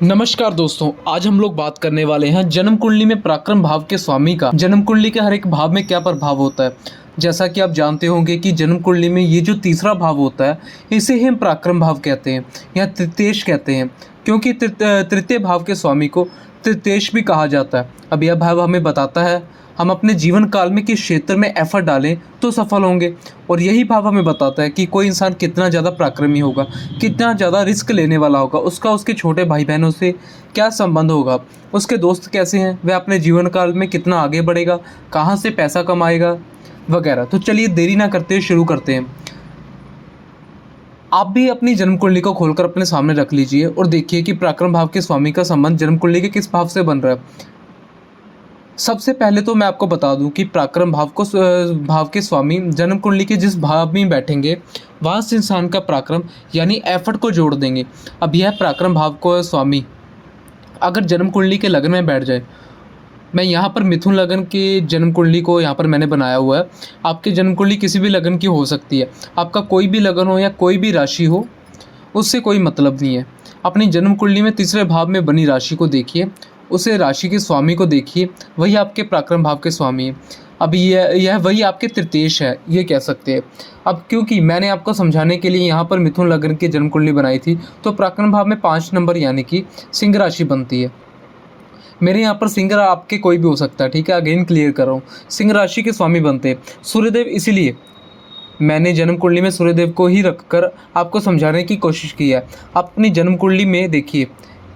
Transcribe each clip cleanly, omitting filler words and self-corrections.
नमस्कार दोस्तों, आज हम लोग बात करने वाले हैं जन्म कुंडली में पराक्रम भाव के स्वामी का जन्म कुंडली के हर एक भाव में क्या प्रभाव होता है। जैसा कि आप जानते होंगे कि जन्म कुंडली में ये जो तीसरा भाव होता है इसे ही हम पराक्रम भाव कहते हैं या तृतीयेश कहते हैं, क्योंकि तृतीय भाव के स्वामी को तृतीयेश भी कहा जाता है। अब यह भाव हमें बताता है हम अपने जीवन काल में किस क्षेत्र में एफर्ट डालें तो सफल होंगे, और यही भाव हमें बताता है कि कोई इंसान कितना ज़्यादा पराक्रमी होगा, कितना ज़्यादा रिस्क लेने वाला होगा, उसका उसके छोटे भाई बहनों से क्या संबंध होगा, उसके दोस्त कैसे हैं, वह अपने जीवन काल में कितना आगे बढ़ेगा, कहाँ से पैसा कमाएगा वगैरह। तो चलिए देरी ना करते हुए शुरू करते हैं। आप भी अपनी जन्म कुंडली को खोलकर अपने सामने रख लीजिए और देखिए कि पराक्रम भाव के स्वामी का संबंध जन्म कुंडली के किस भाव से बन रहा है। सबसे पहले तो मैं आपको बता दूं कि पराक्रम भाव के स्वामी जन्म कुंडली के जिस भाव में बैठेंगे वहाँ से इंसान का पराक्रम यानी एफर्ट को जोड़ देंगे। अब यह पराक्रम भाव को स्वामी अगर जन्म कुंडली के लगन में बैठ जाए, मैं यहाँ पर मिथुन लगन के जन्म कुंडली को यहाँ पर मैंने बनाया हुआ है। आपकी जन्म कुंडली किसी भी लगन की हो सकती है, आपका कोई भी लगन हो या कोई भी राशि हो, उससे कोई मतलब नहीं है। अपनी जन्म कुंडली में तीसरे भाव में बनी राशि को देखिए, उसे राशि के स्वामी को देखिए, वही आपके पराक्रम भाव के स्वामी है। अब यह वही आपके तृतीयेश है, ये कह सकते हैं। अब क्योंकि मैंने आपको समझाने के लिए यहाँ पर मिथुन लगन की जन्म कुंडली बनाई थी, तो पराक्रम भाव में 5 नंबर यानी कि सिंह राशि बनती है। मेरे यहाँ पर सिंह आपके कोई भी हो सकता है, ठीक है, अगेन क्लियर कर रहा हूँ। सिंह राशि के स्वामी बनते हैं सूर्यदेव, इसीलिए मैंने जन्म कुंडली में सूर्यदेव को ही रखकर आपको समझाने की कोशिश की है। आप अपनी जन्म कुंडली में देखिए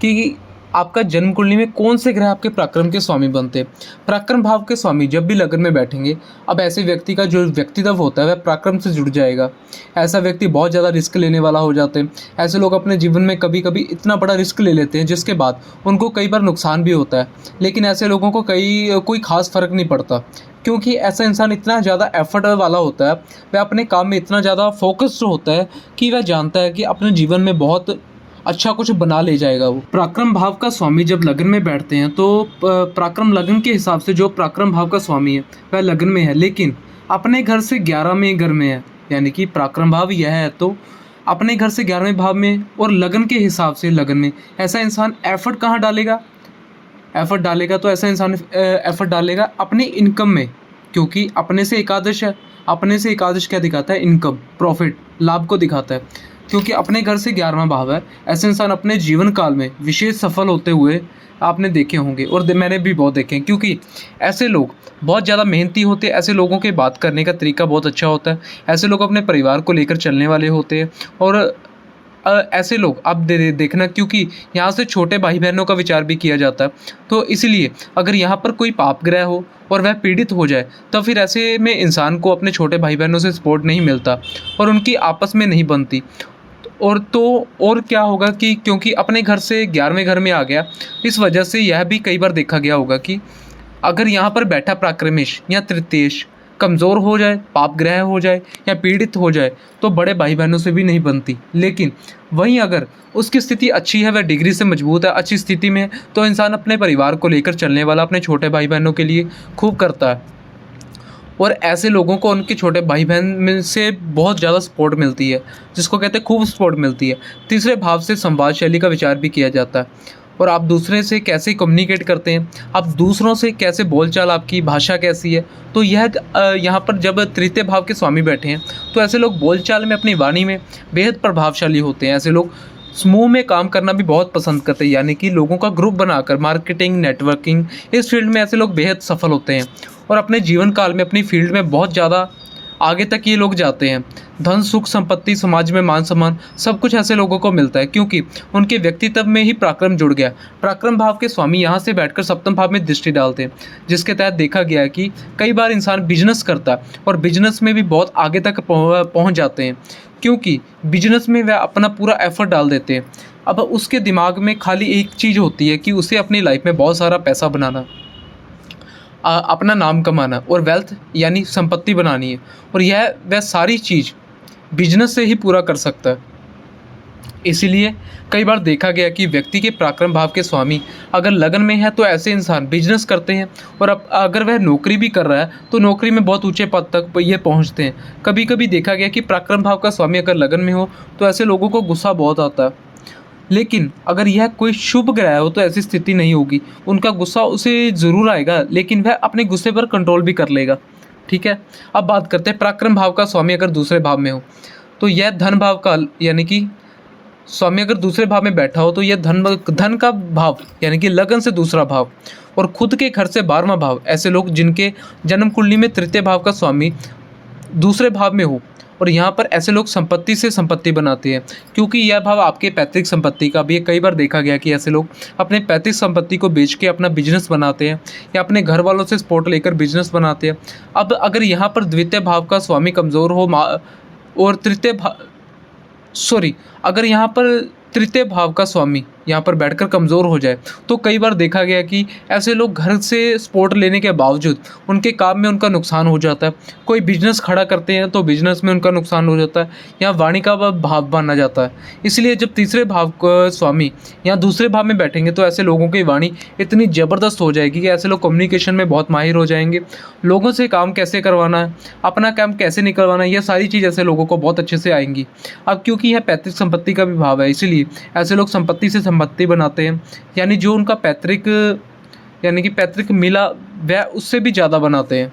कि आपका जन्म कुंडली में कौन से ग्रह आपके पराक्रम के स्वामी बनते हैं। पराक्रम भाव के स्वामी जब भी लगन में बैठेंगे, अब ऐसे व्यक्ति का जो व्यक्तित्व होता है वह पराक्रम से जुड़ जाएगा। ऐसा व्यक्ति बहुत ज़्यादा रिस्क लेने वाला हो जाते हैं। ऐसे लोग अपने जीवन में कभी कभी इतना बड़ा रिस्क ले लेते हैं जिसके बाद उनको कई बार नुकसान भी होता है, लेकिन ऐसे लोगों को कोई खास फ़र्क नहीं पड़ता, क्योंकि ऐसा इंसान इतना ज़्यादा एफर्ट वाला होता है, वह अपने काम में इतना ज़्यादा फोकस्ड होता है कि वह जानता है कि अपने जीवन में बहुत अच्छा कुछ बना ले जाएगा वो। पराक्रम भाव का स्वामी जब लगन में बैठते हैं तो पराक्रम लगन के हिसाब से जो पराक्रम भाव का स्वामी है वह लगन में है, लेकिन अपने घर से 11वें घर में है, यानी कि पराक्रम भाव यह है तो अपने घर से 11वें भाव में और लगन के हिसाब से लगन में। ऐसा इंसान एफर्ट कहाँ डालेगा? एफर्ट डालेगा तो ऐसा इंसान एफर्ट डालेगा अपनी इनकम में, क्योंकि अपने से एकादश है। अपने से एकादश क्या दिखाता है? इनकम, प्रॉफिट, लाभ को दिखाता है। क्योंकि अपने घर से 11वां भाव है, ऐसे इंसान अपने जीवन काल में विशेष सफल होते हुए आपने देखे होंगे, और मैंने भी बहुत देखे हैं, क्योंकि ऐसे लोग बहुत ज़्यादा मेहनती होते हैं। ऐसे लोगों के बात करने का तरीका बहुत अच्छा होता है। ऐसे लोग अपने परिवार को लेकर चलने वाले होते हैं, और ऐसे लोग आप देखना, क्योंकि यहाँ से छोटे भाई बहनों का विचार भी किया जाता है, तो इसलिए अगर यहाँ पर कोई पाप ग्रह हो और वह पीड़ित हो जाए तो फिर ऐसे में इंसान को अपने छोटे भाई बहनों से सपोर्ट नहीं मिलता और उनकी आपस में नहीं बनती। और क्या होगा कि क्योंकि अपने घर से 11वें घर में आ गया, इस वजह से यह भी कई बार देखा गया होगा कि अगर यहाँ पर बैठा पराक्रमेश या तृतीयेश कमज़ोर हो जाए, पाप ग्रह हो जाए या पीड़ित हो जाए तो बड़े भाई बहनों से भी नहीं बनती। लेकिन वहीं अगर उसकी स्थिति अच्छी है, वह डिग्री से मजबूत है, अच्छी स्थिति में है, तो इंसान अपने परिवार को लेकर चलने वाला अपने छोटे भाई बहनों के लिए खूब करता है, और ऐसे लोगों को उनके छोटे भाई बहन में से बहुत ज़्यादा सपोर्ट मिलती है, जिसको कहते हैं खूब सपोर्ट मिलती है। तीसरे भाव से संवाद शैली का विचार भी किया जाता है, और आप दूसरे से कैसे कम्युनिकेट करते हैं, आप दूसरों से कैसे बोलचाल, आपकी भाषा कैसी है। तो यह यहाँ पर जब तृतीय भाव के स्वामी बैठे हैं तो ऐसे लोग बोलचाल में, अपनी वाणी में बेहद प्रभावशाली होते हैं। ऐसे लोग समूह में काम करना भी बहुत पसंद करते हैं, यानी कि लोगों का ग्रुप बनाकर मार्केटिंग, नेटवर्किंग, इस फील्ड में ऐसे लोग बेहद सफल होते हैं, और अपने जीवन काल में अपनी फील्ड में बहुत ज़्यादा आगे तक ये लोग जाते हैं। धन, सुख, संपत्ति, समाज में मान सम्मान, सब कुछ ऐसे लोगों को मिलता है, क्योंकि उनके व्यक्तित्व में ही पराक्रम जुड़ गया। पराक्रम भाव के स्वामी यहाँ से बैठकर सप्तम भाव में दृष्टि डालते हैं, जिसके तहत देखा गया है कि कई बार इंसान बिजनेस करता है और बिजनेस में भी बहुत आगे तक पहुँच जाते हैं, क्योंकि बिजनेस में वह अपना पूरा एफर्ट डाल देते हैं। अब उसके दिमाग में खाली एक चीज़ होती है कि उसे अपनी लाइफ में बहुत सारा पैसा बनाना, अपना नाम कमाना और वेल्थ यानी संपत्ति बनानी है, और यह वह सारी चीज़ बिजनेस से ही पूरा कर सकता है। इसीलिए कई बार देखा गया कि व्यक्ति के पराक्रम भाव के स्वामी अगर लगन में है तो ऐसे इंसान बिजनेस करते हैं, और अब अगर वह नौकरी भी कर रहा है तो नौकरी में बहुत ऊंचे पद तक ये पहुंचते हैं। कभी कभी देखा गया कि पराक्रम भाव का स्वामी अगर लगन में हो तो ऐसे लोगों को गुस्सा बहुत आता है, लेकिन अगर यह कोई शुभ ग्रह हो तो ऐसी स्थिति नहीं होगी। उनका गुस्सा उसे ज़रूर आएगा, लेकिन वह अपने गुस्से पर कंट्रोल भी कर लेगा। ठीक है। अब बात करते हैं पराक्रम भाव का स्वामी अगर दूसरे भाव में हो, तो यह धन भाव का यानी कि स्वामी अगर दूसरे भाव में बैठा हो तो यह धन का भाव यानी कि लगन से दूसरा भाव और खुद के घर से 12वां भाव। ऐसे लोग जिनके जन्म कुंडली में तृतीय भाव का स्वामी दूसरे भाव में हो, और यहाँ पर ऐसे लोग संपत्ति से संपत्ति बनाते हैं, क्योंकि यह भाव आपके पैतृक संपत्ति का भी है। कई बार देखा गया कि ऐसे लोग अपने पैतृक संपत्ति को बेच के अपना बिजनेस बनाते हैं या अपने घर वालों से सपोर्ट लेकर बिजनेस बनाते हैं। अब अगर यहाँ पर द्वितीय भाव का स्वामी कमज़ोर हो और अगर यहाँ पर तृतीय भाव का स्वामी यहाँ पर बैठकर कमज़ोर हो जाए, तो कई बार देखा गया कि ऐसे लोग घर से सपोर्ट लेने के बावजूद उनके काम में उनका नुकसान हो जाता है। कोई बिजनेस खड़ा करते हैं तो बिजनेस में उनका नुकसान हो जाता है, या वाणी का भाव माना जाता है। इसलिए जब तीसरे भाव का स्वामी यहाँ दूसरे भाव में बैठेंगे तो ऐसे लोगों की वाणी इतनी ज़बरदस्त हो जाएगी कि ऐसे लोग कम्युनिकेशन में बहुत माहिर हो जाएंगे। लोगों से काम कैसे करवाना है, अपना काम कैसे निकलवाना है, यह सारी चीज़ ऐसे लोगों को बहुत अच्छे से आएंगी। अब क्योंकि यह पैतृक संपत्ति का भी भाव है, इसीलिए ऐसे लोग संपत्ति से संपत्ति बनाते हैं, यानी जो उनका पैतृक मिला वह उससे भी ज़्यादा बनाते हैं,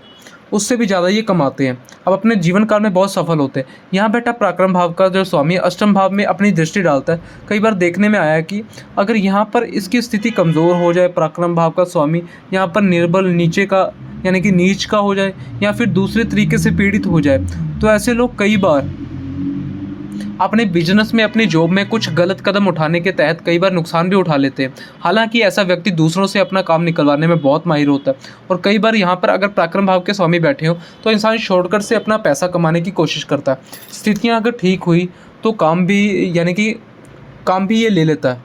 उससे भी ज़्यादा ये कमाते हैं। अब अपने जीवन काल में बहुत सफल होते हैं। यहाँ बैठा पराक्रम भाव का जो स्वामी अष्टम भाव में अपनी दृष्टि डालता है। कई बार देखने में आया कि अगर यहाँ पर इसकी स्थिति कमज़ोर हो जाए, पराक्रम भाव का स्वामी यहाँ पर निर्बल नीचे का यानी कि नीच का हो जाए, या फिर दूसरे तरीके से पीड़ित हो जाए, तो ऐसे लोग कई बार अपने बिजनेस में अपनी जॉब में कुछ गलत कदम उठाने के तहत कई बार नुकसान भी उठा लेते हैं। हालांकि ऐसा व्यक्ति दूसरों से अपना काम निकलवाने में बहुत माहिर होता है, और कई बार यहाँ पर अगर पराक्रम भाव के स्वामी बैठे हो तो इंसान शॉर्टकट से अपना पैसा कमाने की कोशिश करता है। स्थितियाँ अगर ठीक हुई तो काम भी ये ले लेता है,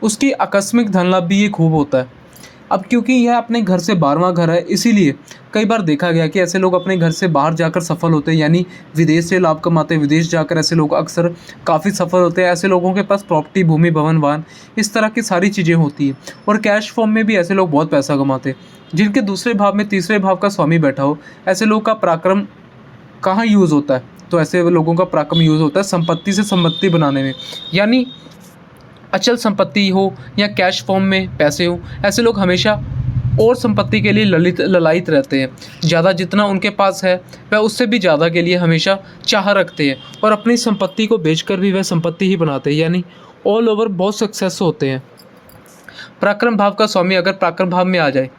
उसकी आकस्मिक धन लाभ भी ये खूब होता है। अब क्योंकि यह अपने घर से 12वां घर है, इसीलिए कई बार देखा गया कि ऐसे लोग अपने घर से बाहर जाकर सफल होते हैं, यानी विदेश से लाभ कमाते हैं। विदेश जाकर ऐसे लोग अक्सर काफ़ी सफल होते हैं। ऐसे लोगों के पास प्रॉपर्टी, भूमि, भवन, वाहन, इस तरह की सारी चीज़ें होती हैं, और कैश फॉर्म में भी ऐसे लोग बहुत पैसा कमाते हैं। जिनके दूसरे भाव में तीसरे भाव का स्वामी बैठा हो, ऐसे लोग का पराक्रम कहाँ यूज़ होता है, तो ऐसे लोगों का पराक्रम यूज़ होता है संपत्ति से संपत्ति बनाने में, यानी अचल संपत्ति हो या कैश फॉर्म में पैसे हो। ऐसे लोग हमेशा और संपत्ति के लिए ललायित रहते हैं। ज़्यादा जितना उनके पास है वह उससे भी ज़्यादा के लिए हमेशा चाह रखते हैं, और अपनी संपत्ति को बेचकर भी वह संपत्ति ही बनाते हैं, यानी ऑल ओवर बहुत सक्सेस होते हैं। पराक्रम भाव का स्वामी अगर पराक्रम भाव में आ जाए,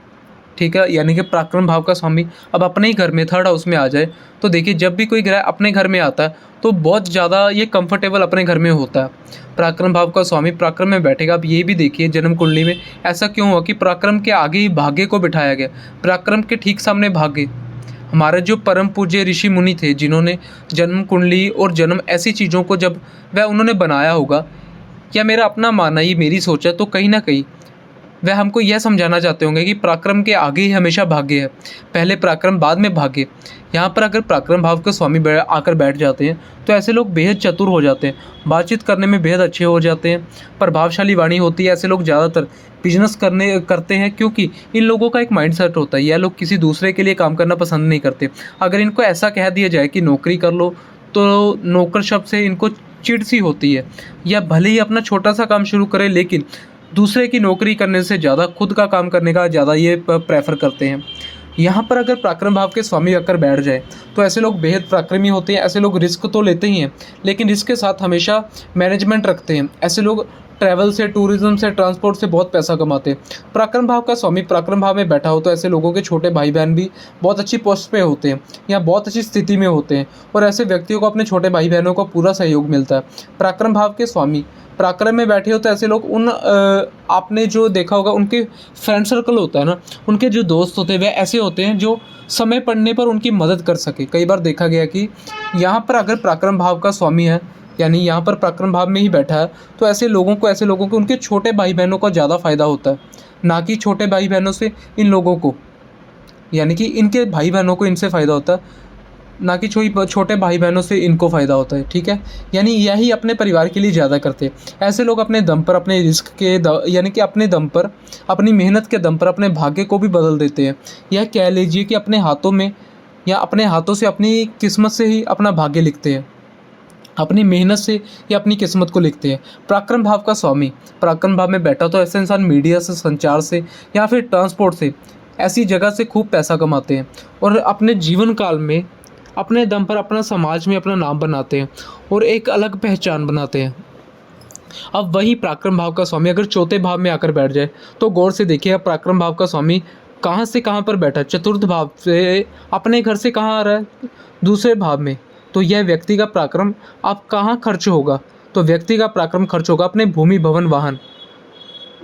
ठीक है, यानी कि पराक्रम भाव का स्वामी अब अपने ही घर में थर्ड हाउस में आ जाए, तो देखिए जब भी कोई ग्रह अपने घर में आता है तो बहुत ज़्यादा ये कंफर्टेबल अपने घर में होता है। पराक्रम भाव का स्वामी पराक्रम में बैठेगा। अब ये भी देखिए जन्म कुंडली में ऐसा क्यों हुआ कि पराक्रम के आगे ही भाग्य को बिठाया गया, पराक्रम के ठीक सामने भाग्य। हमारे जो परम पूज्य ऋषि मुनि थे, जिन्होंने जन्म कुंडली और जन्म ऐसी चीज़ों को जब वह उन्होंने बनाया होगा, या मेरा अपना मानना, ये मेरी सोच है, तो कहीं ना कहीं वह हमको यह समझाना चाहते होंगे कि पराक्रम के आगे ही हमेशा भाग्य है, पहले पराक्रम बाद में भाग्य। यहाँ पर अगर पराक्रम भाव के स्वामी आकर बैठ जाते हैं तो ऐसे लोग बेहद चतुर हो जाते हैं, बातचीत करने में बेहद अच्छे हो जाते हैं, प्रभावशाली वाणी होती है। ऐसे लोग ज़्यादातर बिजनेस करते हैं, क्योंकि इन लोगों का एक माइंडसेट होता है, यह लोग किसी दूसरे के लिए काम करना पसंद नहीं करते। अगर इनको ऐसा कह दिया जाए कि नौकरी कर लो, तो नौकर शब्द से इनको चिढ़ सी होती है, या भले ही अपना छोटा सा काम शुरू करें, लेकिन दूसरे की नौकरी करने से ज़्यादा खुद का काम करने का ज़्यादा ये प्रेफर करते हैं। यहाँ पर अगर पराक्रम भाव के स्वामी आकर बैठ जाए तो ऐसे लोग बेहद पराक्रमी होते हैं। ऐसे लोग रिस्क तो लेते ही हैं, लेकिन रिस्क के साथ हमेशा मैनेजमेंट रखते हैं। ऐसे लोग ट्रैवल से, टूरिज्म से, ट्रांसपोर्ट से बहुत पैसा कमाते हैं। पराक्रम भाव का स्वामी पराक्रम भाव में बैठा हो तो ऐसे लोगों के छोटे भाई बहन भी बहुत अच्छी पोस्ट पे होते हैं या बहुत अच्छी स्थिति में होते हैं, और ऐसे व्यक्तियों को अपने छोटे भाई बहनों को पूरा सहयोग मिलता है। पराक्रम भाव के स्वामी पराक्रम में बैठे हो तो ऐसे लोग आपने जो देखा होगा उनके फ्रेंड सर्कल होता है ना, उनके जो दोस्त होते हैं वह ऐसे होते हैं जो समय पड़ने पर उनकी मदद कर सके। कई बार देखा गया कि यहाँ पर अगर पराक्रम भाव का स्वामी है, यानी यहाँ पर पराक्रम भाव में ही बैठा है, तो ऐसे लोगों को उनके छोटे भाई बहनों का ज़्यादा फ़ायदा होता है, ना कि छोटे भाई बहनों से इन लोगों को, यानी कि इनके भाई बहनों को इनसे फ़ायदा होता है, ना कि छोटे भाई बहनों से इनको फ़ायदा होता है। ठीक है, यानी यही अपने परिवार के लिए ज़्यादा करते हैं। ऐसे लोग अपने दम पर, अपने रिस्क के यानी कि अपने दम पर, अपनी मेहनत के दम पर अपने भाग्य को भी बदल देते हैं। यह कह लीजिए कि अपने हाथों में या अपने हाथों से अपनी किस्मत से ही अपना भाग्य लिखते हैं। अपनी मेहनत से या अपनी किस्मत को लिखते हैं। पराक्रम भाव का स्वामी पराक्रम भाव में बैठा तो ऐसे इंसान मीडिया से, संचार से या फिर ट्रांसपोर्ट से, ऐसी जगह से खूब पैसा कमाते हैं और अपने जीवन काल में अपने दम पर अपना समाज में अपना नाम बनाते हैं और एक अलग पहचान बनाते हैं। अब वही पराक्रम भाव का स्वामी अगर चौथे भाव में आकर बैठ जाए तो गौर से देखिए, अब पराक्रम भाव का स्वामी कहाँ से कहाँ पर बैठा है। चतुर्थ भाव से अपने घर से कहाँ आ रहा है, दूसरे भाव में। तो यह व्यक्ति का पराक्रम अब कहाँ खर्च होगा, तो व्यक्ति का पराक्रम खर्च होगा अपने भूमि, भवन, वाहन।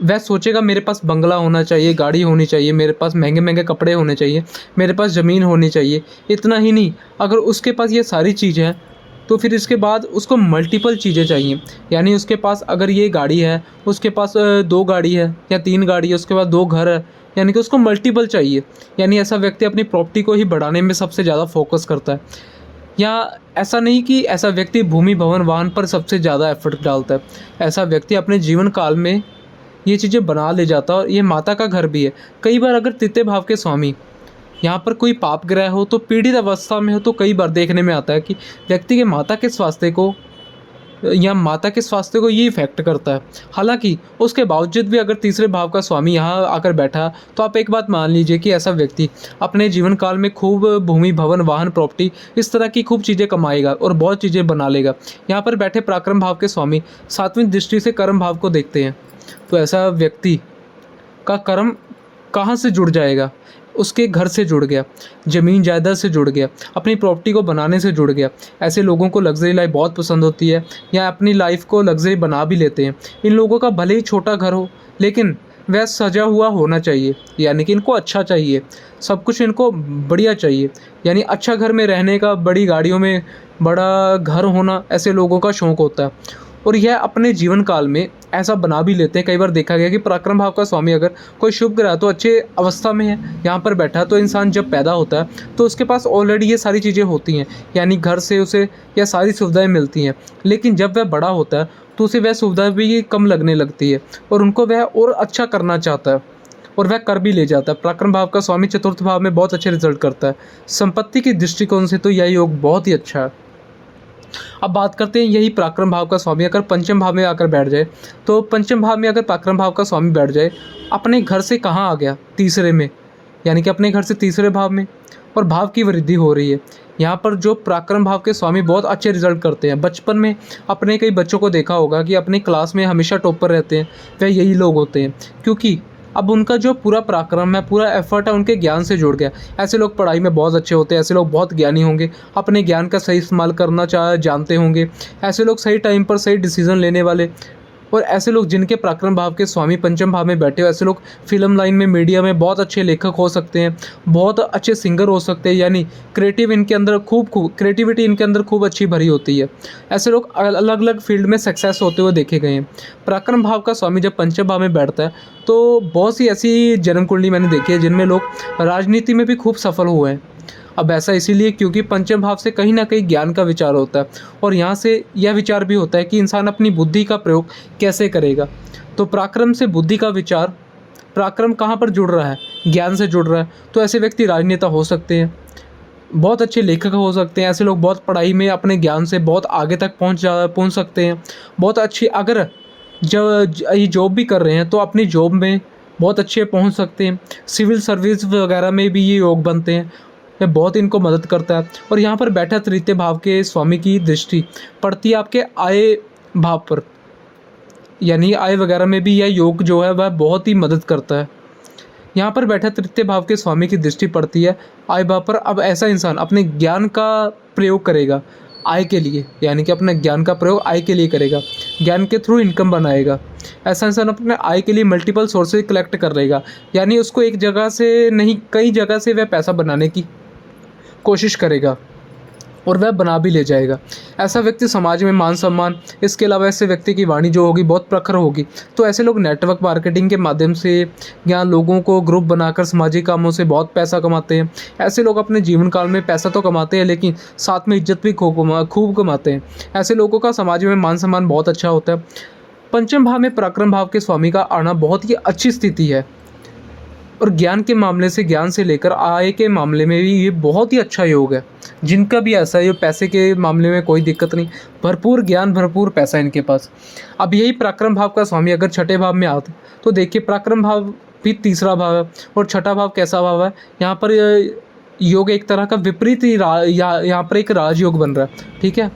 वह सोचेगा मेरे पास बंगला होना चाहिए, गाड़ी होनी चाहिए, मेरे पास महंगे महंगे कपड़े होने चाहिए, मेरे पास ज़मीन होनी चाहिए। इतना ही नहीं, अगर उसके पास ये सारी चीज़ें हैं तो फिर इसके बाद उसको मल्टीपल चीज़ें चाहिए। यानी उसके पास अगर ये गाड़ी है, उसके पास 2 गाड़ी है या 3 गाड़ी है, उसके पास 2 घर है, यानी कि उसको मल्टीपल चाहिए। यानी ऐसा व्यक्ति अपनी प्रॉपर्टी को ही बढ़ाने में सबसे ज़्यादा फोकस करता है। या ऐसा नहीं कि ऐसा व्यक्ति भूमि, भवन, वाहन पर सबसे ज़्यादा एफर्ट डालता है। ऐसा व्यक्ति अपने जीवन काल में ये चीज़ें बना ले जाता है और ये माता का घर भी है। कई बार अगर तृतीय भाव के स्वामी यहाँ पर कोई पाप ग्रह हो तो पीड़ित अवस्था में हो तो कई बार देखने में आता है कि व्यक्ति के माता के स्वास्थ्य को ये इफेक्ट करता है। हालांकि उसके बावजूद भी अगर तीसरे भाव का स्वामी यहाँ आकर बैठा तो आप एक बात मान लीजिए कि ऐसा व्यक्ति अपने जीवन काल में खूब भूमि, भवन, वाहन, प्रॉपर्टी, इस तरह की खूब चीज़ें कमाएगा और बहुत चीज़ें बना लेगा। यहाँ पर बैठे पराक्रम भाव के स्वामी 7वीं दृष्टि से कर्म भाव को देखते हैं, तो ऐसा व्यक्ति का कर्म कहाँ से जुड़ जाएगा, उसके घर से जुड़ गया, ज़मीन जायदाद से जुड़ गया, अपनी प्रॉपर्टी को बनाने से जुड़ गया। ऐसे लोगों को लग्जरी लाइफ बहुत पसंद होती है या अपनी लाइफ को लग्जरी बना भी लेते हैं। इन लोगों का भले ही छोटा घर हो लेकिन वह सजा हुआ होना चाहिए, यानी कि इनको अच्छा चाहिए, सब कुछ इनको बढ़िया चाहिए। यानी अच्छा घर में रहने का, बड़ी गाड़ियों में बड़ा घर होना ऐसे लोगों का शौक़ होता है और यह अपने जीवन काल में ऐसा बना भी लेते हैं। कई बार देखा गया कि पराक्रम भाव का स्वामी अगर कोई शुभ ग्रह तो अच्छे अवस्था में है, यहाँ पर बैठा, तो इंसान जब पैदा होता है तो उसके पास ऑलरेडी ये सारी चीज़ें होती हैं, यानी घर से उसे यह सारी सुविधाएं मिलती हैं। लेकिन जब वह बड़ा होता है तो उसे वह सुविधाएं भी कम लगने लगती है और उनको वह और अच्छा करना चाहता है और वह कर भी ले जाता है। पराक्रम भाव का स्वामी चतुर्थ भाव में बहुत अच्छे रिजल्ट करता है। संपत्ति के दृष्टिकोण से तो यह योग बहुत ही अच्छा है। अब बात करते हैं यही पराक्रम भाव का स्वामी अगर पंचम भाव में आकर बैठ जाए, तो पंचम भाव में अगर पराक्रम भाव का स्वामी बैठ जाए, अपने घर से कहाँ आ गया, तीसरे में, यानी कि अपने घर से तीसरे भाव में, और भाव की वृद्धि हो रही है। यहाँ पर जो पराक्रम भाव के स्वामी बहुत अच्छे रिजल्ट करते हैं। बचपन में अपने कई बच्चों को देखा होगा कि अपनी क्लास में हमेशा टॉपर रहते हैं, वह यही लोग होते हैं, क्योंकि अब उनका जो पूरा पराक्रम है, पूरा एफर्ट है, उनके ज्ञान से जुड़ गया। ऐसे लोग पढ़ाई में बहुत अच्छे होते हैं, ऐसे लोग बहुत ज्ञानी होंगे, अपने ज्ञान का सही इस्तेमाल करना जानते होंगे। ऐसे लोग सही टाइम पर सही डिसीजन लेने वाले, और ऐसे लोग जिनके पराक्रम भाव के स्वामी पंचम भाव में बैठे हो, ऐसे लोग फिल्म लाइन में, मीडिया में बहुत अच्छे लेखक हो सकते हैं, बहुत अच्छे सिंगर हो सकते हैं। यानी इनके अंदर क्रिएटिविटी इनके अंदर खूब अच्छी भरी होती है। ऐसे लोग अलग अलग फील्ड में सक्सेस होते हुए देखे गए हैं। पराक्रम भाव का स्वामी जब पंचम भाव में बैठता है तो बहुत सी ऐसी जन्म कुंडली मैंने देखी है जिनमें लोग राजनीति में भी खूब सफल हुए हैं। अब ऐसा इसीलिए क्योंकि पंचम भाव से कहीं ना कहीं ज्ञान का विचार होता है और यहाँ से यह विचार भी होता है कि इंसान अपनी बुद्धि का प्रयोग कैसे करेगा। तो पराक्रम से बुद्धि का विचार, पराक्रम कहाँ पर जुड़ रहा है, ज्ञान से जुड़ रहा है। तो ऐसे व्यक्ति राजनेता हो सकते हैं, बहुत अच्छे लेखक हो सकते हैं। ऐसे लोग बहुत पढ़ाई में अपने ज्ञान से बहुत आगे तक पहुँच सकते हैं। बहुत अच्छी अगर ये जॉब भी कर रहे हैं तो अपनी जॉब में बहुत अच्छे पहुँच सकते हैं। सिविल सर्विस वगैरह में भी ये योग बनते हैं, यह बहुत इनको मदद करता है। और यहाँ पर बैठा तृतीय भाव के स्वामी की दृष्टि पड़ती है आपके आय भाव पर, यानी आय वगैरह में भी यह योग जो है वह बहुत ही मदद करता है। यहाँ पर बैठा तृतीय भाव के स्वामी की दृष्टि पड़ती है आय भाव पर। अब ऐसा इंसान अपने ज्ञान का प्रयोग करेगा आय के लिए, यानी कि अपने ज्ञान का प्रयोग आय के लिए करेगा, ज्ञान के थ्रू इनकम बनाएगा। ऐसा इंसान अपने आय के लिए मल्टीपल सोर्सेज कलेक्ट कर रहेगा, यानी उसको एक जगह से नहीं कई जगह से वह पैसा बनाने की कोशिश करेगा और वह बना भी ले जाएगा। ऐसा व्यक्ति समाज में मान सम्मान, इसके अलावा ऐसे व्यक्ति की वाणी जो होगी बहुत प्रखर होगी। तो ऐसे लोग नेटवर्क मार्केटिंग के माध्यम से या लोगों को ग्रुप बनाकर सामाजिक कामों से बहुत पैसा कमाते हैं। ऐसे लोग अपने जीवन काल में पैसा तो कमाते हैं लेकिन साथ में इज्जत भी खूब कमाते हैं। ऐसे लोगों का समाज में मान सम्मान बहुत अच्छा होता है। पंचम भाव में पराक्रम भाव के स्वामी का आना बहुत ही अच्छी स्थिति है और ज्ञान के मामले से, ज्ञान से लेकर आय के मामले में भी ये बहुत ही अच्छा योग है। जिनका भी ऐसा है, ये पैसे के मामले में कोई दिक्कत नहीं, भरपूर ज्ञान, भरपूर पैसा इनके पास। अब यही पराक्रम भाव का स्वामी अगर छठे भाव में आता तो देखिए पराक्रम भाव भी तीसरा भाव है और छठा भाव कैसा भाव है, यहाँ पर योग एक तरह का विपरीत ही यहाँ पर एक राजयोग बन रहा है, ठीक है,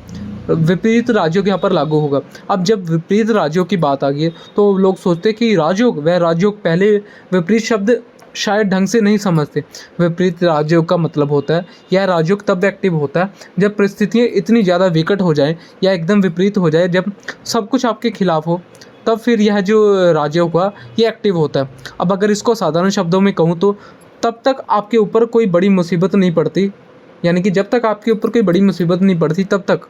विपरीत राजयोग यहाँ पर लागू होगा। अब जब विपरीत राजयोग की बात आ गई है तो लोग सोचते हैं कि राजयोग, वह राजयोग, पहले विपरीत शब्द शायद ढंग से नहीं समझते। विपरीत राजयोग का मतलब होता है, यह राजयोग तब एक्टिव होता है जब परिस्थितियाँ इतनी ज़्यादा विकट हो जाएं या एकदम विपरीत हो जाए, जब सब कुछ आपके खिलाफ हो, तब फिर यह जो राजयोग हुआ ये एक्टिव होता है। अब अगर इसको साधारण शब्दों में कहूँ तो तब तक आपके ऊपर कोई बड़ी मुसीबत नहीं पड़ती, यानी कि जब तक आपके ऊपर कोई बड़ी मुसीबत नहीं पड़ती तब तक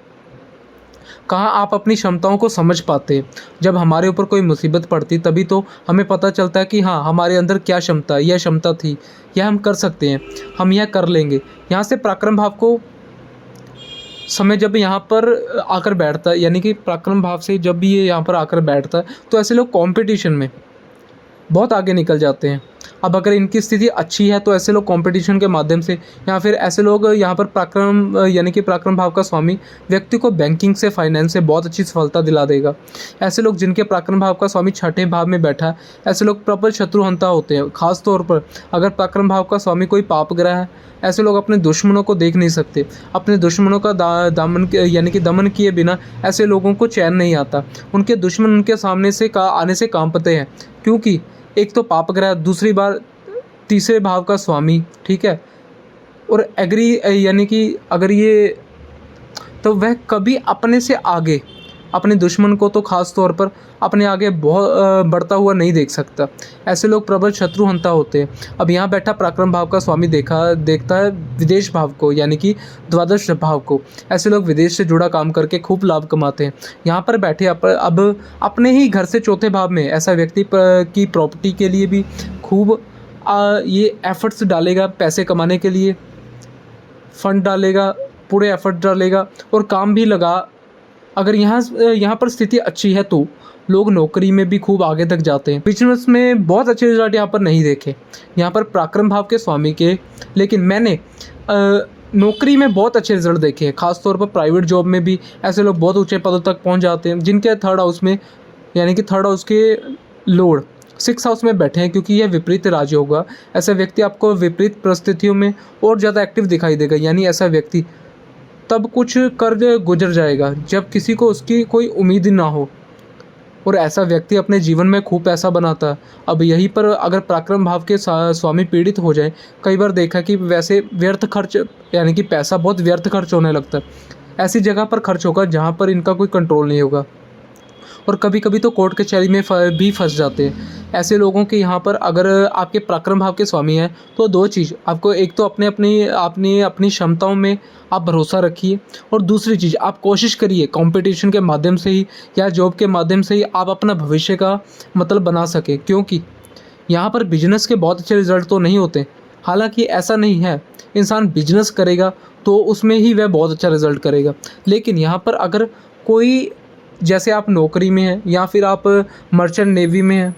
कहाँ आप अपनी क्षमताओं को समझ पाते। जब हमारे ऊपर कोई मुसीबत पड़ती तभी तो हमें पता चलता है कि हाँ, हमारे अंदर क्या क्षमता है, यह क्षमता थी, यह हम कर सकते हैं, हम यह कर लेंगे। यहाँ से पराक्रम भाव को समय जब यहाँ पर आकर बैठता है, यानी कि पराक्रम भाव से जब भी ये यहाँ पर आकर बैठता है तो ऐसे लोग कंपटीशन में बहुत आगे निकल जाते हैं। अब अगर इनकी स्थिति अच्छी है तो ऐसे लोग कंपटीशन के माध्यम से, या फिर ऐसे लोग यहाँ पर पराक्रम यानी कि पराक्रम भाव का स्वामी व्यक्ति को बैंकिंग से, फाइनेंस से बहुत अच्छी सफलता दिला देगा। ऐसे लोग जिनके पराक्रम भाव का स्वामी छठे भाव में बैठा है, ऐसे लोग प्रबल शत्रुहंता होते हैं। खास तौर पर अगर पराक्रम भाव का स्वामी कोई पाप ग्रह है, ऐसे लोग अपने दुश्मनों को देख नहीं सकते। अपने दुश्मनों का दामन यानी कि दमन किए बिना ऐसे लोगों को चैन नहीं आता। उनके दुश्मन उनके सामने से आने से कांपते हैं, क्योंकि एक तो पाप ग्रह, दूसरी बार तीसरे भाव का स्वामी, ठीक है, और एग्री यानी कि अगर ये, तो वह कभी अपने से आगे अपने दुश्मन को तो खास तौर पर अपने आगे बहुत बढ़ता हुआ नहीं देख सकता। ऐसे लोग प्रबल शत्रुहंता होते हैं। अब यहाँ बैठा पराक्रम भाव का स्वामी देखता है विदेश भाव को, यानी कि द्वादश भाव को। ऐसे लोग विदेश से जुड़ा काम करके खूब लाभ कमाते हैं। यहाँ पर बैठे अब अपने ही घर से चौथे भाव में ऐसा व्यक्ति की प्रॉपर्टी के लिए भी खूब ये एफर्ट्स डालेगा, पैसे कमाने के लिए फंड डालेगा, पूरे एफर्ट डालेगा और काम भी लगा। अगर यहाँ पर स्थिति अच्छी है तो लोग नौकरी में भी खूब आगे तक जाते हैं। बिजनेस में बहुत अच्छे रिजल्ट यहाँ पर नहीं देखे, यहाँ पर पराक्रम भाव के स्वामी के, लेकिन मैंने नौकरी में बहुत अच्छे रिजल्ट देखे हैं। खासतौर पर प्राइवेट जॉब में भी ऐसे लोग बहुत ऊंचे पदों तक पहुँच जाते हैं, जिनके थर्ड हाउस में, यानी कि थर्ड हाउस के लोड 6 हाउस में बैठे हैं, क्योंकि यह विपरीत राज्य होगा। ऐसा व्यक्ति आपको विपरीत परिस्थितियों में और ज़्यादा एक्टिव दिखाई देगा। यानी ऐसा व्यक्ति तब कुछ कर गुजर जाएगा जब किसी को उसकी कोई उम्मीद ना हो, और ऐसा व्यक्ति अपने जीवन में खूब पैसा बनाता है। अब यहीं पर अगर पराक्रम भाव के स्वामी पीड़ित हो जाए, कई बार देखा कि वैसे व्यर्थ खर्च, यानी कि पैसा बहुत व्यर्थ खर्च होने लगता है। ऐसी जगह पर खर्च होगा जहाँ पर इनका कोई कंट्रोल नहीं होगा, और कभी कभी तो कोर्ट कचहरी में भी फंस जाते हैं। ऐसे लोगों के यहाँ पर अगर आपके पराक्रम भाव के स्वामी हैं तो दो चीज़ आपको, एक तो अपनी क्षमताओं में आप भरोसा रखिए, और दूसरी चीज़ आप कोशिश करिए कंपटीशन के माध्यम से ही या जॉब के माध्यम से ही आप अपना भविष्य का मतलब बना सकें। क्योंकि यहाँ पर बिजनेस के बहुत अच्छे रिजल्ट तो नहीं होते। हालांकि ऐसा नहीं है, इंसान बिजनेस करेगा तो उसमें ही वह बहुत अच्छा रिजल्ट करेगा। लेकिन यहाँ पर अगर कोई, जैसे आप नौकरी में हैं या फिर आप मर्चेंट नेवी में हैं,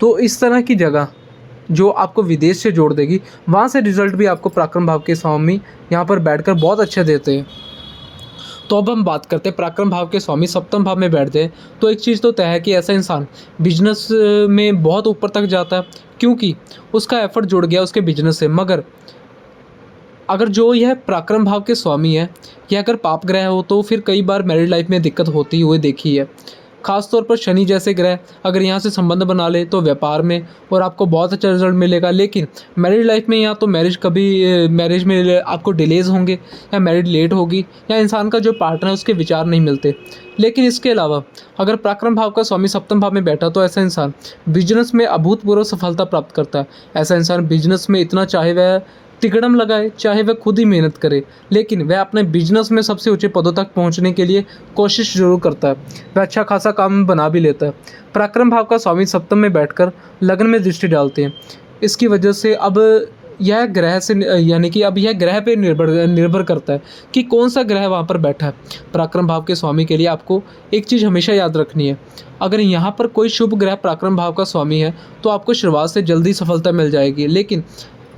तो इस तरह की जगह जो आपको विदेश से जोड़ देगी, वहाँ से रिजल्ट भी आपको पराक्रम भाव के स्वामी यहाँ पर बैठकर बहुत अच्छे देते हैं। तो अब हम बात करते हैं पराक्रम भाव के स्वामी सप्तम भाव में बैठते हैं, तो एक चीज़ तो तय है कि ऐसा इंसान बिजनेस में बहुत ऊपर तक जाता है, क्योंकि उसका एफर्ट जुड़ गया उसके बिजनेस से। मगर अगर जो यह पराक्रम भाव के स्वामी है, यह अगर पाप ग्रह हो तो फिर कई बार मैरिड लाइफ में दिक्कत होती हुई देखी है। खासतौर पर शनि जैसे ग्रह अगर यहाँ से संबंध बना ले तो व्यापार में और आपको बहुत अच्छा रिजल्ट मिलेगा। लेकिन मैरिड लाइफ में या तो मैरिज में आपको डिलेज होंगे, या मैरिड लेट होगी, या इंसान का जो पार्टनर है उसके विचार नहीं मिलते। लेकिन इसके अलावा अगर पराक्रम भाव का स्वामी सप्तम भाव में बैठा तो ऐसा इंसान बिजनेस में अभूतपूर्व सफलता प्राप्त करता है। ऐसा इंसान बिजनेस में इतना, चाहे वह तिकड़म लगाए, चाहे वह खुद ही मेहनत करे, लेकिन वह अपने बिजनेस में सबसे ऊंचे पदों तक पहुंचने के लिए कोशिश जरूर करता है। वह अच्छा खासा काम बना भी लेता है। पराक्रम भाव का स्वामी सप्तम में बैठकर लग्न में दृष्टि डालते हैं। इसकी वजह से अब यह ग्रह से, यानी कि अब यह ग्रह पे निर्भर करता है कि कौन सा ग्रह वहाँ पर बैठा है। पराक्रम भाव के स्वामी के लिए आपको एक चीज़ हमेशा याद रखनी है, अगर यहाँ पर कोई शुभ ग्रह पराक्रम भाव का स्वामी है तो आपको शुरुआत से जल्दी सफलता मिल जाएगी। लेकिन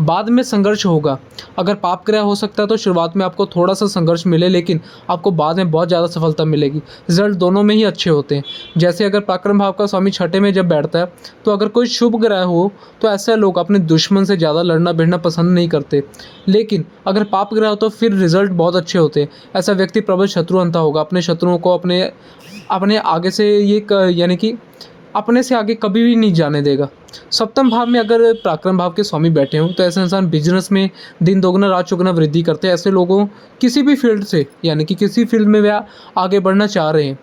बाद में संघर्ष होगा। अगर पाप ग्रह हो सकता है तो शुरुआत में आपको थोड़ा सा संघर्ष मिले, लेकिन आपको बाद में बहुत ज़्यादा सफलता मिलेगी। रिजल्ट दोनों में ही अच्छे होते हैं। जैसे अगर पराक्रम भाव का स्वामी छठे में जब बैठता है, तो अगर कोई शुभ ग्रह हो तो ऐसे लोग अपने दुश्मन से ज़्यादा लड़ना भिड़ना पसंद नहीं करते। लेकिन अगर पाप ग्रह हो तो फिर रिजल्ट बहुत अच्छे होते हैं। ऐसा व्यक्ति प्रबल शत्रुअंता होगा, अपने शत्रुओं को अपने अपने आगे से यानी कि अपने से आगे कभी भी नहीं जाने देगा। सप्तम भाव में अगर पराक्रम भाव के स्वामी बैठे हों तो ऐसे इंसान बिजनेस में दिन दोगुना रात चौगुना वृद्धि करते हैं। ऐसे लोगों किसी भी फील्ड से, यानी कि किसी फील्ड में वह आगे बढ़ना चाह रहे हैं,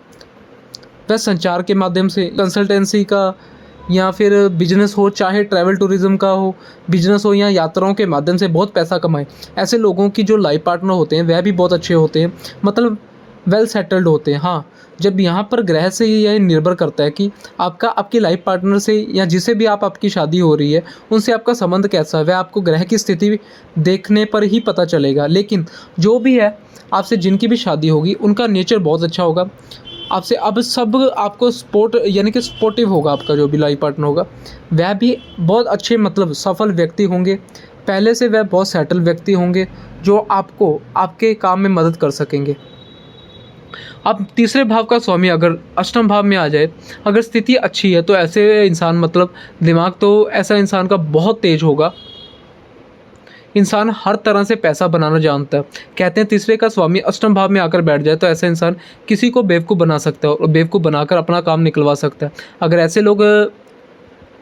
वह संचार के माध्यम से, कंसल्टेंसी का या फिर बिजनेस हो, चाहे ट्रैवल टूरिज्म का हो बिजनेस हो, या यात्राओं के माध्यम से बहुत पैसा कमाए। ऐसे लोगों की जो लाइफ पार्टनर होते हैं वह भी बहुत अच्छे होते हैं, मतलब वेल सेटल्ड होते हैं। हाँ, जब यहाँ पर ग्रह से यह निर्भर करता है कि आपकी लाइफ पार्टनर से या जिसे भी आपकी शादी हो रही है उनसे आपका संबंध कैसा है, वह आपको ग्रह की स्थिति देखने पर ही पता चलेगा। लेकिन जो भी है, आपसे जिनकी भी शादी होगी उनका नेचर बहुत अच्छा होगा आपसे। अब सब आपको सपोर्ट, यानी कि सपोर्टिव होगा। आपका जो भी लाइफ पार्टनर होगा वह भी बहुत अच्छे, मतलब सफल व्यक्ति होंगे। पहले से वह बहुत सेटल व्यक्ति होंगे जो आपको आपके काम में मदद कर सकेंगे। अब तीसरे भाव का स्वामी अगर अष्टम भाव में आ जाए, अगर स्थिति अच्छी है तो ऐसे इंसान, मतलब दिमाग तो ऐसा इंसान का बहुत तेज होगा। इंसान हर तरह से पैसा बनाना जानता है। कहते हैं तीसरे का स्वामी अष्टम भाव में आकर बैठ जाए तो ऐसा इंसान किसी को बेवकूफ़ बना सकता है और बेवकूफ़ बनाकर अपना काम निकलवा सकता है। अगर ऐसे लोग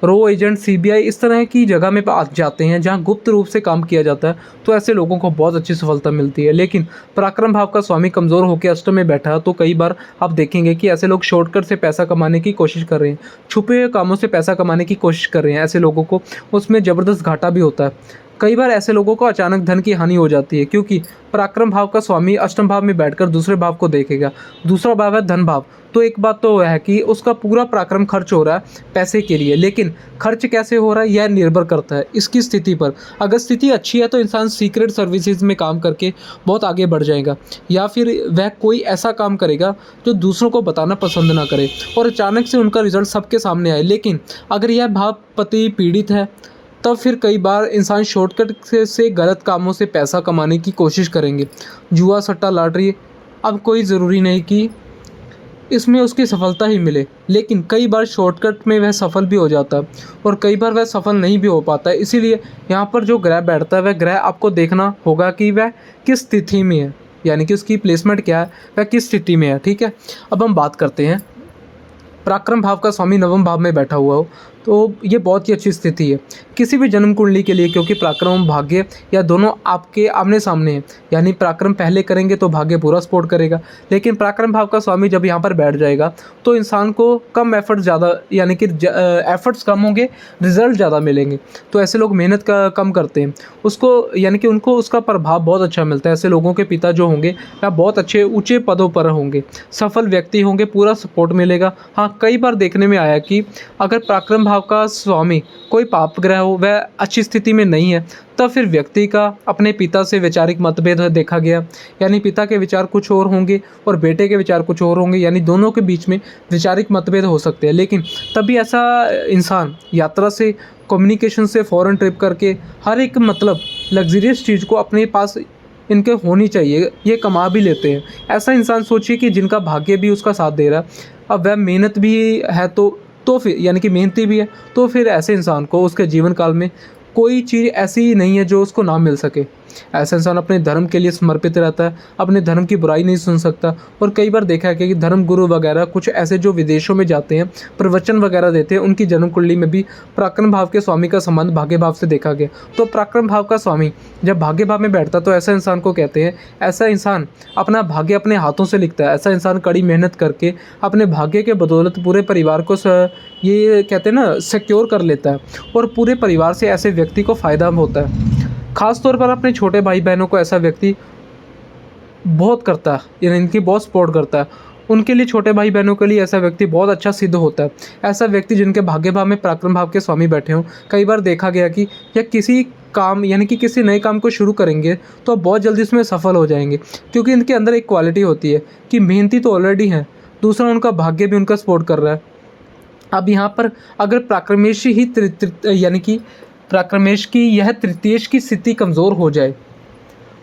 रो एजेंट, सीबीआई इस तरह की जगह में आ जाते हैं जहां गुप्त रूप से काम किया जाता है, तो ऐसे लोगों को बहुत अच्छी सफलता मिलती है। लेकिन पराक्रम भाव का स्वामी कमज़ोर होकर अष्टम में बैठा है तो कई बार आप देखेंगे कि ऐसे लोग शॉर्टकट से पैसा कमाने की कोशिश कर रहे हैं, छुपे हुए कामों से पैसा कमाने की कोशिश कर रहे हैं। ऐसे लोगों को उसमें ज़बरदस्त घाटा भी होता है। कई बार ऐसे लोगों को अचानक धन की हानि हो जाती है, क्योंकि पराक्रम भाव का स्वामी अष्टम भाव में बैठकर दूसरे भाव को देखेगा। दूसरा भाव है धन भाव। तो एक बात तो है कि उसका पूरा पराक्रम खर्च हो रहा है पैसे के लिए, लेकिन खर्च कैसे हो रहा है यह निर्भर करता है इसकी स्थिति पर। अगर स्थिति अच्छी है तो इंसान सीक्रेट सर्विसेज में काम करके बहुत आगे बढ़ जाएगा, या फिर वह कोई ऐसा काम करेगा जो दूसरों को बताना पसंद ना करे और अचानक से उनका रिजल्ट सबके सामने आए। लेकिन अगर यह भावपति पीड़ित है तब फिर कई बार इंसान शॉर्टकट से गलत कामों से पैसा कमाने की कोशिश करेंगे। जुआ, सट्टा, लॉटरी, अब कोई ज़रूरी नहीं कि इसमें उसकी सफलता ही मिले, लेकिन कई बार शॉर्टकट में वह सफल भी हो जाता है और कई बार वह सफल नहीं भी हो पाता है। इसीलिए यहाँ पर जो ग्रह बैठता है वह ग्रह आपको देखना होगा कि वह किस स्थिति में है, यानी कि उसकी प्लेसमेंट क्या है, वह किस स्थिति में है। ठीक है, अब हम बात करते हैं पराक्रम भाव का स्वामी नवम भाव में बैठा हुआ हो तो ये बहुत ही अच्छी स्थिति है किसी भी जन्म कुंडली के लिए, क्योंकि पराक्रम और भाग्य या दोनों आपके आमने सामने हैं। यानी पराक्रम पहले करेंगे तो भाग्य पूरा सपोर्ट करेगा, लेकिन पराक्रम भाव का स्वामी जब यहाँ पर बैठ जाएगा तो इंसान को कम एफर्ट ज़्यादा, यानी कि एफर्ट्स कम होंगे, रिजल्ट ज़्यादा मिलेंगे। तो ऐसे लोग मेहनत का कम करते हैं, उसको यानी कि उनको उसका प्रभाव बहुत अच्छा मिलता है। ऐसे लोगों के पिता जो होंगे वह बहुत अच्छे ऊँचे पदों पर होंगे, सफल व्यक्ति होंगे, पूरा सपोर्ट मिलेगा। हाँ, कई बार देखने में आया कि अगर पराक्रम भाव का स्वामी कोई पाप ग्रह हो, वह अच्छी स्थिति में नहीं है, तब फिर व्यक्ति का अपने पिता से वैचारिक मतभेद देखा गया। यानी पिता के विचार कुछ और होंगे और बेटे के विचार कुछ और होंगे, यानी दोनों के बीच में वैचारिक मतभेद हो सकते हैं। लेकिन तभी ऐसा इंसान यात्रा से, कम्युनिकेशन से, फॉरेन ट्रिप करके हर एक मतलब लग्जरियस चीज़ को अपने पास इनके होनी चाहिए, ये कमा भी लेते हैं। ऐसा इंसान सोचिए कि जिनका भाग्य भी उसका साथ दे रहा है, अब वह मेहनत भी है तो फिर यानी कि मेहनती भी है, तो फिर ऐसे इंसान को उसके जीवन काल में कोई चीज़ ऐसी नहीं है जो उसको ना मिल सके। ऐसा इंसान अपने धर्म के लिए समर्पित रहता है, अपने धर्म की बुराई नहीं सुन सकता। और कई बार देखा है कि धर्म गुरु वगैरह कुछ ऐसे जो विदेशों में जाते हैं, प्रवचन वगैरह देते हैं, उनकी जन्म कुंडली में भी पराक्रम भाव के स्वामी का संबंध भाग्य भाव से देखा गया। तो पराक्रम भाव का स्वामी जब भाग्य भाव में बैठता तो ऐसा इंसान को कहते हैं, ऐसा इंसान अपना भाग्य अपने हाथों से लिखता है। ऐसा इंसान कड़ी मेहनत करके अपने भाग्य के बदौलत पूरे परिवार को ये कहते हैं ना, सिक्योर कर लेता है और पूरे परिवार से ऐसे व्यक्ति को फ़ायदा होता है। ख़ास तौर पर अपने छोटे भाई बहनों को ऐसा व्यक्ति बहुत करता है, यानी इनकी बहुत सपोर्ट करता है। उनके लिए, छोटे भाई बहनों के लिए ऐसा व्यक्ति बहुत अच्छा सिद्ध होता है। ऐसा व्यक्ति जिनके भाग्य भाव में पराक्रम भाव के स्वामी बैठे हों, कई बार देखा गया कि यह किसी काम, यानी कि किसी नए काम को शुरू करेंगे तो बहुत जल्दी इसमें सफल हो जाएंगे, क्योंकि इनके अंदर एक क्वालिटी होती है कि मेहनती तो ऑलरेडी हैं, दूसरा उनका भाग्य भी उनका सपोर्ट कर रहा है। अब यहाँ पर अगर पराक्रमेशी ही यानी कि प्राक्रमेश की यह तृतीयेश की स्थिति कमज़ोर हो जाए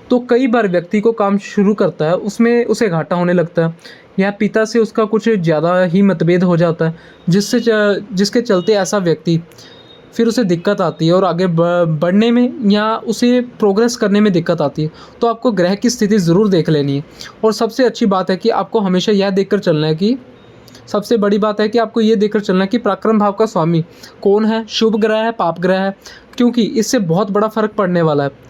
तो कई बार व्यक्ति को काम शुरू करता है उसमें उसे घाटा होने लगता है या पिता से उसका कुछ ज़्यादा ही मतभेद हो जाता है जिसके चलते ऐसा व्यक्ति फिर उसे दिक्कत आती है और आगे बढ़ने में या उसे प्रोग्रेस करने में दिक्कत आती है। तो आपको ग्रह की स्थिति ज़रूर देख लेनी है। और सबसे अच्छी बात है कि आपको हमेशा यह देखकर चलना है कि सबसे बड़ी बात है कि आपको ये देखकर चलना है कि पराक्रम भाव का स्वामी कौन है, शुभ ग्रह है, पाप ग्रह है, क्योंकि इससे बहुत बड़ा फर्क पड़ने वाला है।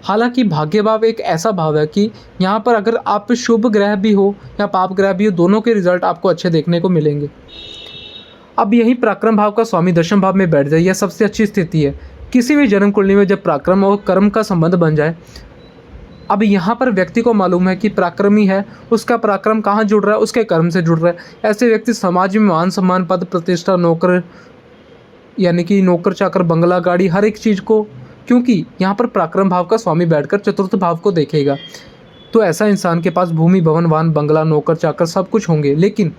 हालांकि भाग्य भाव एक ऐसा भाव है कि यहाँ पर अगर आप शुभ ग्रह भी हो या पाप ग्रह भी हो, दोनों के रिजल्ट आपको अच्छे देखने को मिलेंगे। अब यही पराक्रम भाव का स्वामी दशम भाव में बैठ जाए, यह सबसे अच्छी स्थिति है किसी भी जन्म कुंडली में जब पराक्रम और कर्म का संबंध बन जाए। अब यहाँ पर व्यक्ति को मालूम है कि पराक्रमी है, उसका पराक्रम कहाँ जुड़ रहा है, उसके कर्म से जुड़ रहा है। ऐसे व्यक्ति समाज में मान सम्मान, पद प्रतिष्ठा, नौकर यानी कि नौकर चाकर, बंगला, गाड़ी, हर एक चीज़ को, क्योंकि यहाँ पर पराक्रम भाव का स्वामी बैठकर चतुर्थ भाव को देखेगा, तो ऐसा इंसान के पास भूमि, भवन, वाहन, बंगला, नौकर चाकर सब कुछ होंगे। लेकिन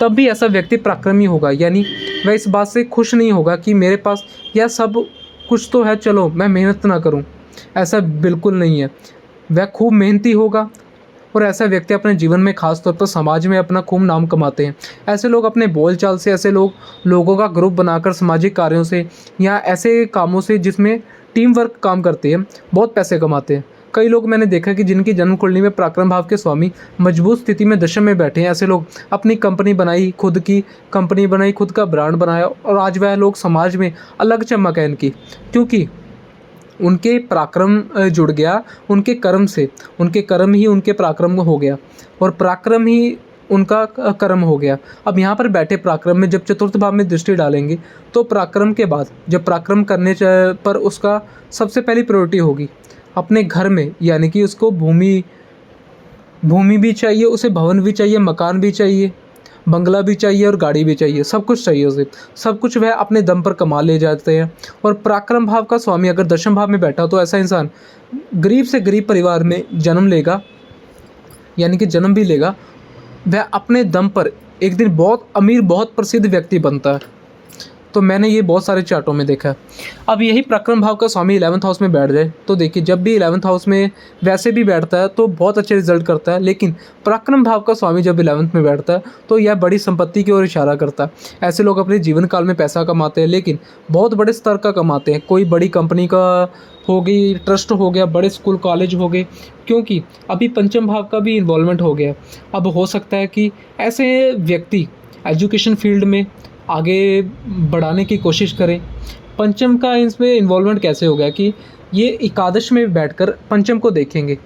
तब भी ऐसा व्यक्ति पराक्रमी होगा, यानी वह इस बात से खुश नहीं होगा कि मेरे पास यह सब कुछ तो है, चलो मैं मेहनत ना करूं। ऐसा बिल्कुल नहीं है, वह खूब मेहनती होगा। और ऐसा व्यक्ति अपने जीवन में खास तौर पर समाज में अपना खूब नाम कमाते हैं। ऐसे लोग अपने बोलचाल से, ऐसे लोग लोगों का ग्रुप बनाकर सामाजिक कार्यों से या ऐसे कामों से जिसमें टीम वर्क काम करते हैं, बहुत पैसे कमाते हैं। कई लोग मैंने देखा कि जिनकी जन्म कुंडली में पराक्रम भाव के स्वामी मजबूत स्थिति में दशम में बैठे हैं, ऐसे लोग अपनी कंपनी बनाई, खुद की कंपनी बनाई, खुद का ब्रांड बनाया, और आज वह लोग समाज में अलग चमक है इनकी, क्योंकि उनके पराक्रम जुड़ गया उनके कर्म से। उनके कर्म ही उनके पराक्रम हो गया और पराक्रम ही उनका कर्म हो गया। अब यहाँ पर बैठे पराक्रम में जब चतुर्थ भाव में दृष्टि डालेंगे तो पराक्रम के बाद जब पराक्रम करने पर उसका सबसे पहली प्रायोरिटी होगी अपने घर में, यानी कि उसको भूमि भी चाहिए, उसे भवन भी चाहिए, मकान भी चाहिए, बंगला भी चाहिए और गाड़ी भी चाहिए, सब कुछ चाहिए उसे। सब कुछ वह अपने दम पर कमा ले जाते हैं। और पराक्रम भाव का स्वामी अगर दशम भाव में बैठा तो ऐसा इंसान गरीब से गरीब परिवार में जन्म लेगा, यानी कि जन्म भी लेगा, वह अपने दम पर एक दिन बहुत अमीर, बहुत प्रसिद्ध व्यक्ति बनता है। तो मैंने ये बहुत सारे चार्टों में देखा है। अब यही पराक्रम भाव का स्वामी 11th हाउस में बैठ जाए तो देखिए, जब भी 11th हाउस में वैसे भी बैठता है तो बहुत अच्छे रिजल्ट करता है, लेकिन पराक्रम भाव का स्वामी जब 11th में बैठता है तो यह बड़ी संपत्ति की ओर इशारा करता है। ऐसे लोग अपने जीवन काल में पैसा कमाते हैं, लेकिन बहुत बड़े स्तर का कमाते हैं। कोई बड़ी कंपनी का हो गई, ट्रस्ट हो गया, बड़े स्कूल कॉलेज हो गए, क्योंकि अभी पंचम भाव का भी इन्वॉल्वमेंट हो गया। अब हो सकता है कि ऐसे व्यक्ति एजुकेशन फील्ड में आगे बढ़ाने की कोशिश करें। पंचम का इसमें इन्वॉल्वमेंट कैसे हो गया कि ये एकादश में बैठकर पंचम को देखेंगे,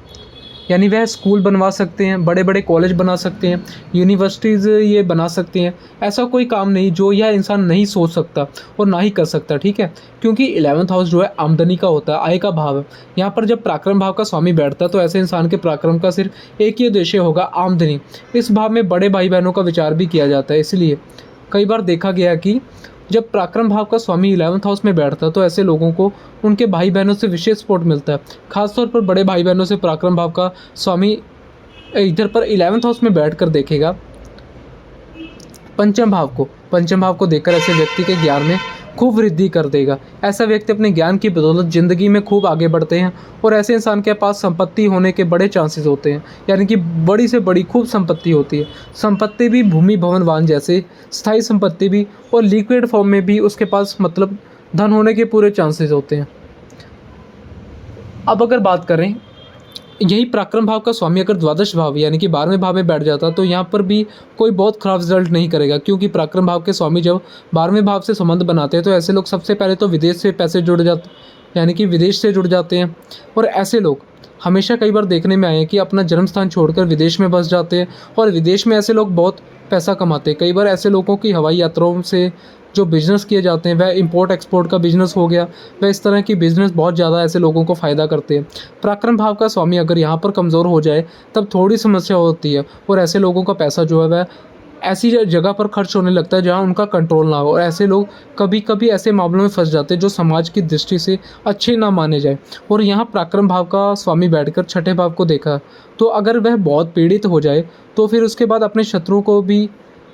यानी वह स्कूल बनवा सकते हैं, बड़े बड़े कॉलेज बना सकते हैं, यूनिवर्सिटीज़ ये बना सकते हैं। ऐसा कोई काम नहीं जो यह इंसान नहीं सोच सकता और ना ही कर सकता, ठीक है, क्योंकि 11th हाउस जो है आमदनी का होता है, आय का भाव है। यहाँ पर जब पराक्रम भाव का स्वामी बैठता है तो ऐसे इंसान के पराक्रम का सिर्फ एक ही उद्देश्य होगा, आमदनी। इस भाव में बड़े भाई बहनों का विचार भी किया जाता है, इसलिए कई बार देखा गया कि जब पराक्रम भाव का स्वामी 11th हाउस में बैठता है तो ऐसे लोगों को उनके भाई बहनों से विशेष सपोर्ट मिलता है। खासतौर पर बड़े भाई बहनों से पराक्रम भाव का स्वामी इधर पर 11th हाउस में बैठकर देखेगा पंचम भाव को देखकर ऐसे व्यक्ति के ज्ञान में खूब वृद्धि कर देगा। ऐसा व्यक्ति अपने ज्ञान की बदौलत ज़िंदगी में खूब आगे बढ़ते हैं और ऐसे इंसान के पास संपत्ति होने के बड़े चांसेस होते हैं, यानी कि बड़ी से बड़ी खूब संपत्ति होती है। संपत्ति भी भूमि, भवन, वाहन जैसे स्थायी संपत्ति भी, और लिक्विड फॉर्म में भी उसके पास मतलब धन होने के पूरे चांसेस होते हैं। अब अगर बात करें यही पराक्रम भाव का स्वामी अगर द्वादश भाव यानी कि 12वें भाव में बैठ जाता तो यहाँ पर भी कोई बहुत ख़राब रिजल्ट नहीं करेगा, क्योंकि पराक्रम भाव के स्वामी जब 12वें भाव से संबंध बनाते हैं तो ऐसे लोग सबसे पहले तो विदेश से पैसे जुड़ जाते, यानी कि विदेश से जुड़ जाते हैं। और ऐसे लोग हमेशा कई बार देखने में आए हैं कि अपना जन्म स्थान छोड़कर विदेश में बस जाते हैं और विदेश में ऐसे लोग बहुत पैसा कमाते हैं। कई बार ऐसे लोगों की हवाई यात्राओं से जो बिज़नेस किए जाते हैं वह इंपोर्ट एक्सपोर्ट का बिज़नेस हो गया, वह इस तरह की बिज़नेस बहुत ज़्यादा ऐसे लोगों को फ़ायदा करते हैं। पराक्रम भाव का स्वामी अगर यहाँ पर कमज़ोर हो जाए तब थोड़ी समस्या होती है और ऐसे लोगों का पैसा जो है वह ऐसी जगह पर खर्च होने लगता है जहाँ उनका कंट्रोल ना हो, और ऐसे लोग कभी कभी ऐसे मामलों में फंस जाते हैं जो समाज की दृष्टि से अच्छे ना माने जाए। और यहाँ पराक्रम भाव का स्वामी बैठकर छठे भाव को देखा तो अगर वह बहुत पीड़ित हो जाए तो फिर उसके बाद अपने शत्रुओं को भी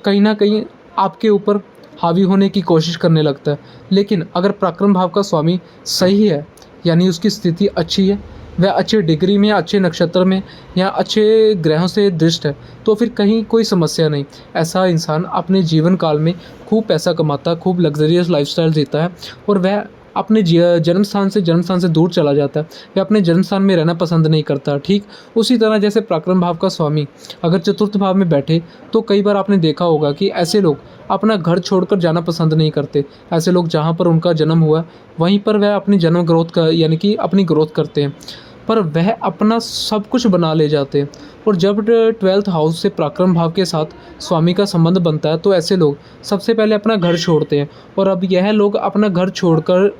कहीं ना कहीं आपके ऊपर हावी होने की कोशिश करने लगता है। लेकिन अगर पराक्रम भाव का स्वामी सही है, यानी उसकी स्थिति अच्छी है, वह अच्छे डिग्री में, अच्छे नक्षत्र में या अच्छे ग्रहों से दृष्ट है, तो फिर कहीं कोई समस्या नहीं। ऐसा इंसान अपने जीवन काल में खूब पैसा कमाता, खूब लग्जरियस लाइफस्टाइल जीता है और वह अपने जन्म स्थान से दूर चला जाता है। वह अपने जन्म स्थान में रहना पसंद नहीं करता। ठीक उसी तरह जैसे पराक्रम भाव का स्वामी अगर चतुर्थ भाव में बैठे, तो कई बार आपने देखा होगा कि ऐसे लोग अपना घर छोड़कर जाना पसंद नहीं करते। ऐसे लोग जहाँ पर उनका जन्म हुआ, वहीं पर वह अपनी जन्म ग्रोथ का यानी कि अपनी ग्रोथ करते हैं, पर वह अपना सब कुछ बना ले जाते हैं। और जब 12th हाउस से पराक्रम भाव के साथ स्वामी का संबंध बनता है, तो ऐसे लोग सबसे पहले अपना घर छोड़ते हैं। और अब यह लोग अपना घर छोड़कर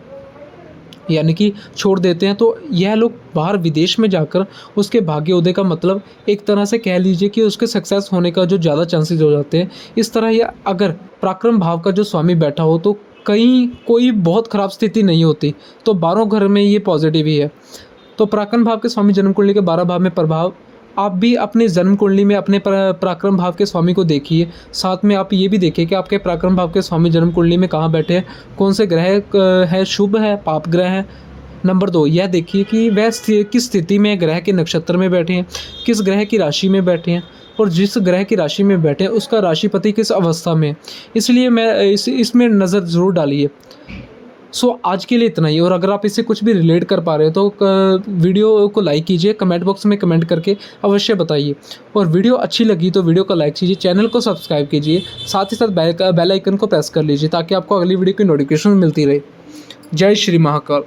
यानी कि छोड़ देते हैं, तो यह लोग बाहर विदेश में जाकर उसके भाग्योदय का मतलब एक तरह से कह लीजिए कि उसके सक्सेस होने का जो ज़्यादा चांसेस हो जाते हैं। इस तरह यह अगर पराक्रम भाव का जो स्वामी बैठा हो, तो कहीं कोई बहुत ख़राब स्थिति नहीं होती। तो 12 घर में ये पॉजिटिव ही है। तो पराक्रम भाव के स्वामी जन्म कुंडली के 12 भाव में प्रभाव, आप भी अपने जन्म कुंडली में अपने पराक्रम भाव के स्वामी को देखिए। साथ में आप ये भी देखिए कि आपके पराक्रम भाव के स्वामी जन्म कुंडली में कहाँ बैठे हैं, कौन से ग्रह है, शुभ है, पाप ग्रह है। नंबर 2, यह देखिए कि वह किस स्थिति में, ग्रह के नक्षत्र में बैठे हैं, किस ग्रह की राशि में बैठे हैं, और जिस ग्रह की राशि में बैठे हैं उसका राशिपति किस अवस्था में है। इसलिए मैं इसमें नज़र ज़रूर डालिए। आज के लिए इतना ही। और अगर आप इससे कुछ भी रिलेट कर पा रहे हो, तो वीडियो को लाइक कीजिए, कमेंट बॉक्स में कमेंट करके अवश्य बताइए। और वीडियो अच्छी लगी तो वीडियो को लाइक कीजिए, चैनल को सब्सक्राइब कीजिए, साथ ही साथ बेल आइकन को प्रेस कर लीजिए, ताकि आपको अगली वीडियो की नोटिफिकेशन मिलती रहे। जय श्री महाकाल।